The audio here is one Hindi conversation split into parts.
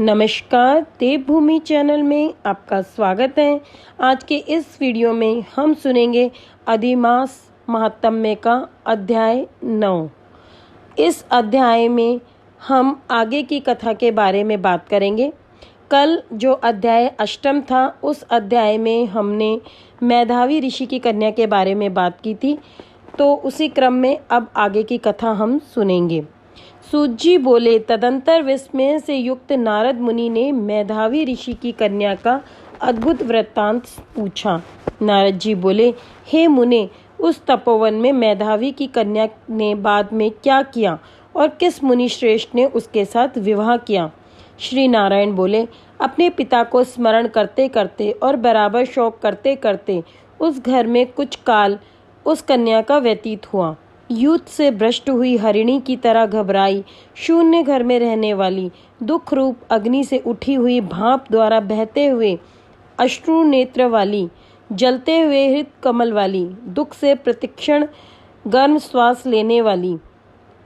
नमस्कार, देवभूमि चैनल में आपका स्वागत है। आज के इस वीडियो में हम सुनेंगे अधिमास महात्म्य का अध्याय 9। इस अध्याय में हम आगे की कथा के बारे में बात करेंगे। कल जो अध्याय अष्टम था, उस अध्याय में हमने मेधावी ऋषि की कन्या के बारे में बात की थी, तो उसी क्रम में अब आगे की कथा हम सुनेंगे। सूत जी बोले, तदंतर विस्मय से युक्त नारद मुनि ने मेधावी ऋषि की कन्या का अद्भुत वृत्तांत पूछा। नारद जी बोले, हे मुने, उस तपोवन में मेधावी की कन्या ने बाद में क्या किया और किस मुनि श्रेष्ठ ने उसके साथ विवाह किया? श्री नारायण बोले, अपने पिता को स्मरण करते करते और बराबर शोक करते करते उस घर में कुछ काल उस कन्या का व्यतीत हुआ। युद्ध से भ्रष्ट हुई हरिणी की तरह घबराई, शून्य घर में रहने वाली, दुख रूप अग्नि से उठी हुई भाप द्वारा बहते हुए अश्रु नेत्र वाली, जलते हुए हृत कमल वाली, दुख से प्रतिक्षण गर्म श्वास लेने वाली,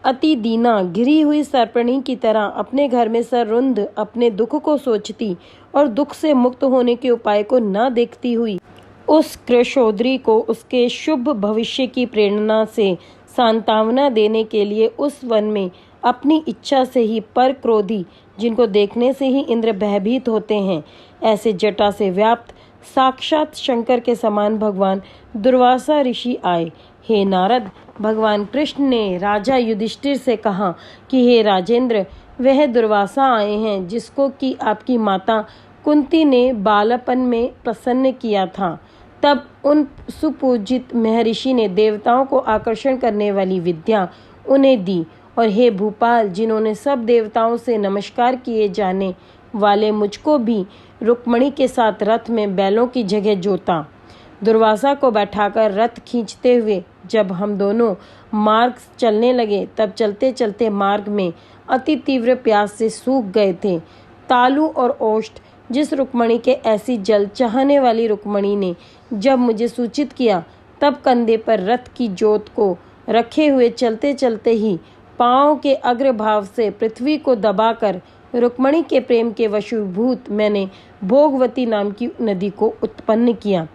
अति दीना घिरी हुई सर्पणी की तरह अपने घर में सर रुंध अपने दुख को सोचती और दुख से मुक्त होने के उपाय को न देखती हुई उस कृशोदरी को उसके शुभ भविष्य की प्रेरणा से सांत्वना देने के लिए उस वन में अपनी इच्छा से ही पर क्रोधी, जिनको देखने से ही इंद्र भयभीत होते हैं, ऐसे जटा से व्याप्त साक्षात शंकर के समान भगवान दुर्वासा ऋषि आए। हे नारद, भगवान कृष्ण ने राजा युधिष्ठिर से कहा कि हे राजेंद्र, वह दुर्वासा आए हैं जिसको कि आपकी माता कुंती ने बालपन में प्रसन्न किया था। तब उन सुपूजित महर्षि ने देवताओं को आकर्षण करने वाली विद्या उन्हें दी, और हे भूपाल, जिन्होंने सब देवताओं से नमस्कार किए जाने वाले मुझको भी रुक्मणी के साथ रथ में बैलों की जगह जोता। दुर्वासा को बैठाकर रथ खींचते हुए जब हम दोनों मार्ग चलने लगे, तब चलते चलते मार्ग में अति तीव्र प्यास से सूख गए थे। तालु और ओष्ठ जिस रुक्मणी के ऐसी जल चाहने वाली रुक्मणी ने जब मुझे सूचित किया, तब कंधे पर रथ की जोत को रखे हुए चलते चलते ही पांव के अग्रभाव से पृथ्वी को दबाकर रुक्मणी के प्रेम के वशीभूत मैंने भोगवती नाम की नदी को उत्पन्न किया।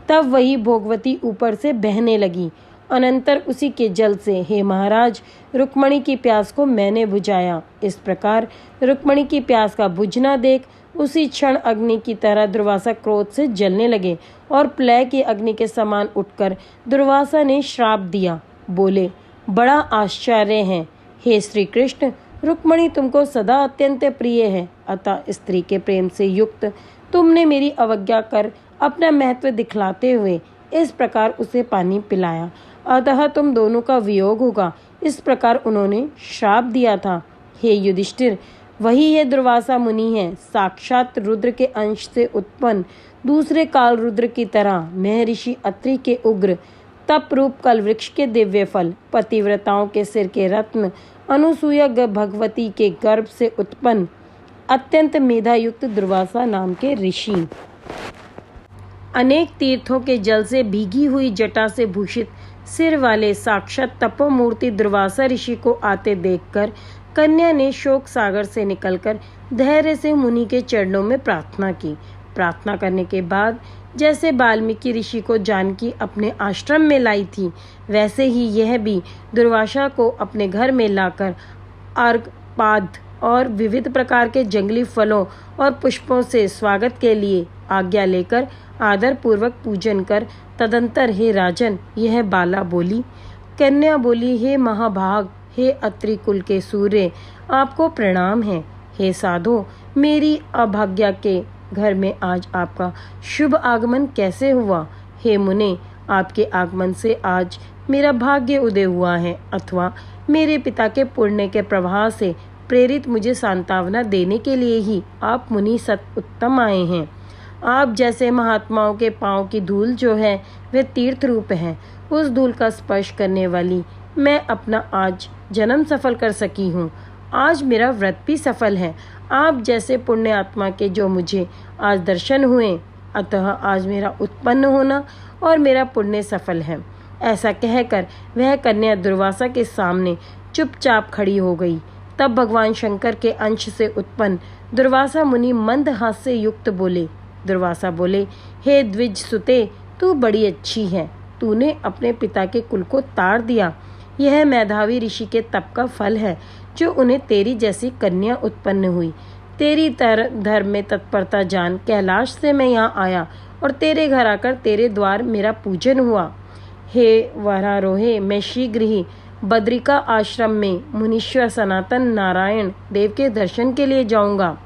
तब वही भोगवती ऊपर से बहने लगी। अनंतर उसी के जल से, हे महाराज, रुक्मणी की प्यास को मैंने बुझाया। इस प्रकार रुक्मणी की प्यास का बुझना देख उसी क्षण अग्नि की तरह दुर्वासा क्रोध से जलने लगे और प्लय की अग्नि के समान उठकर दुर्वासा ने श्राप दिया। बोले, बड़ा आश्चर्य है हे श्री कृष्ण, रुक्मणी तुमको सदा अत्यंत प्रिय है, अतः स्त्री के प्रेम से युक्त तुमने मेरी अवज्ञा कर अपना महत्व दिखलाते हुए इस प्रकार उसे पानी पिलाया, अतः तुम दोनों का वियोग होगा, इस प्रकार उन्होंने श्राप दिया था। हे युधिष्ठिर, वही ये दुर्वासा मुनि है, साक्षात रुद्र के अंश से उत्पन्न, दूसरे काल रुद्र की तरह महर्षि अत्रि के उग्र तप रूप कल वृक्ष के दिव्य फल, पतिव्रताओं के सिर के रत्न, अनुसूया भगवती के गर्भ से उत्पन्न अत्यंत मेधायुक्त दुर्वासा नाम के ऋषि। अनेक तीर्थों के जल से भीगी हुई जटा से भूषित सिर वाले साक्षात तपोमूर्ति दुर्वासा ऋषि को आते देखकर कन्या ने शोक सागर से निकलकर धैर्य से मुनि के चरणों में प्रार्थना की। प्रार्थना करने के बाद जैसे वाल्मीकि ऋषि को जानकी अपने आश्रम में लाई थी, वैसे ही यह भी दुर्वासा को अपने घर में लाकर अर्घपाद और विविध प्रकार के जंगली फलों और पुष्पों से स्वागत के लिए आज्ञा लेकर आदर पूर्वक पूजन कर तदंतर, हे राजन, यह बाला बोली। कन्या बोली, हे महाभाग, हे अत्रि कुल के सूर्य, आपको प्रणाम है। हे साधो, मेरी अभाग्या के घर में आज आपका शुभ आगमन कैसे हुआ? हे मुने, आपके आगमन से आज मेरा भाग्य उदय हुआ है, अथवा मेरे पिता के पुण्य के प्रवाह से प्रेरित मुझे सांत्वना देने के लिए ही आप मुनि सत उत्तम आए हैं। आप जैसे महात्माओं के पांव की धूल जो है वह तीर्थ रूप है, उस धूल का स्पर्श करने वाली मैं अपना आज जन्म सफल कर सकी हूँ। आज मेरा व्रत भी सफल है। आप जैसे पुण्य आत्मा के जो मुझे आज दर्शन हुए, अतः आज मेरा उत्पन्न होना और मेरा पुण्य सफल है। ऐसा कहकर वह कन्या दुर्वासा के सामने चुपचाप खड़ी हो गई। तब भगवान शंकर के अंश से उत्पन्न दुर्वासा मुनि मंद हास्य से युक्त बोले। दुर्वासा बोले, हे द्विज सुते, तू बड़ी अच्छी है। तूने अपने पिता के कुल को ताड़ दिया। यह मेधावी ऋषि के तप का फल है जो उन्हें तेरी जैसी कन्या उत्पन्न हुई। तेरी धर्म में तत्परता जान कैलाश से मैं यहाँ आया और तेरे घर आकर तेरे द्वार मेरा पूजन हुआ। हे वरारोहे, मैं शीघ्र ही बद्रिका आश्रम में मुनीश्वर सनातन नारायण देव के दर्शन के लिए जाऊंगा,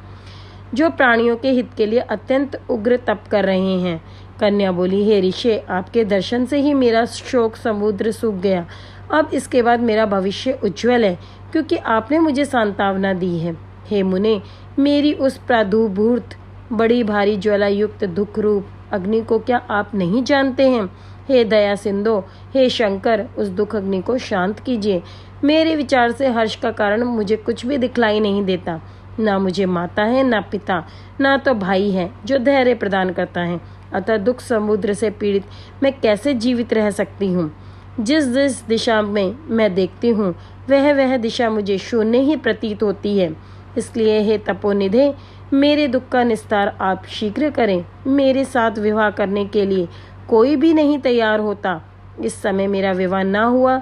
जो प्राणियों के हित के लिए अत्यंत उग्र तप कर रहे हैं। कन्या बोली, हे ऋषि, आपके दर्शन से ही मेरा शोक समुद्र सूख गया। अब इसके बाद मेरा भविष्य उज्जवल है, क्योंकि आपने मुझे सांत्वना दी है। हे मुने, मेरी उस प्रादुर्भूत बड़ी भारी ज्वाला युक्त दुख रूप अग्नि को क्या आप नहीं जानते हैं? हे दया सिंधु, हे शंकर, उस दुख अग्नि को शांत कीजिए। मेरे विचार से हर्ष का कारण मुझे कुछ भी दिखलाई नहीं देता। ना मुझे माता है, ना पिता, ना तो भाई है जो धैर्य प्रदान करता है। अतः दुख समुद्र से पीड़ित मैं कैसे जीवित रह सकती हूँ? जिस जिस दिशा में मैं देखती हूँ वह दिशा मुझे शून्य ही प्रतीत होती है। इसलिए हे तपोनिधे, मेरे दुख का निस्तार आप शीघ्र करें। मेरे साथ विवाह करने के लिए कोई भी नहीं तैयार होता। इस समय मेरा विवाह ना हुआ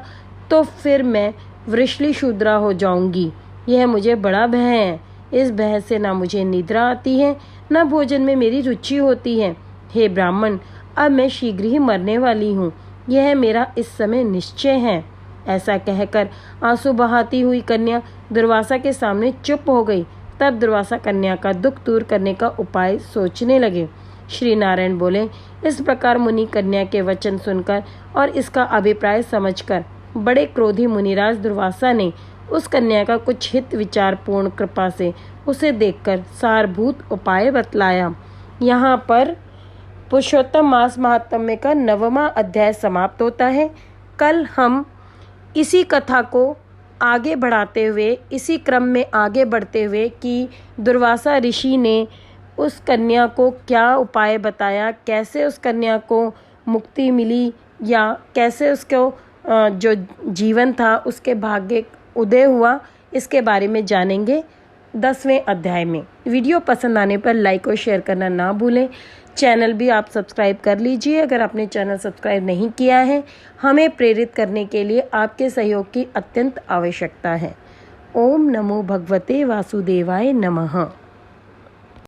तो फिर मैं वृषली शूद्रा हो जाऊंगी। यह मुझे बड़ा भय है। इस भय से ना मुझे निद्रा आती है, ना भोजन में मेरी रुचि होती है। हे ब्राह्मण, अब मैं शीघ्र ही मरने वाली हूँ, यह मेरा इस समय निश्चय है। ऐसा कहकर आंसू बहाती हुई कन्या दुर्वासा के सामने चुप हो गई। तब दुर्वासा कन्या का दुख दूर करने का उपाय सोचने लगे। श्री नारायण बोले, इस प्रकार मुनि कन्या के वचन सुनकर और इसका अभिप्राय समझकर बड़े क्रोधी मुनिराज दुर्वासा ने उस कन्या का कुछ हित विचार पूर्ण कृपा से उसे देखकर सारभूत उपाय बतलाया। यहाँ पर पुरुषोत्तम मास महात्म्य का 9वां अध्याय समाप्त होता है। कल हम इसी कथा को आगे बढ़ाते हुए, इसी क्रम में आगे बढ़ते हुए कि दुर्वासा ऋषि ने उस कन्या को क्या उपाय बताया, कैसे उस कन्या को मुक्ति मिली, या कैसे उसको जो जीवन था उसके भाग्य उदय हुआ, इसके बारे में जानेंगे 10वें अध्याय में। वीडियो पसंद आने पर लाइक और शेयर करना ना भूलें। चैनल भी आप सब्सक्राइब कर लीजिए अगर आपने चैनल सब्सक्राइब नहीं किया है। हमें प्रेरित करने के लिए आपके सहयोग की अत्यंत आवश्यकता है। ओम नमो भगवते वासुदेवाय नमः।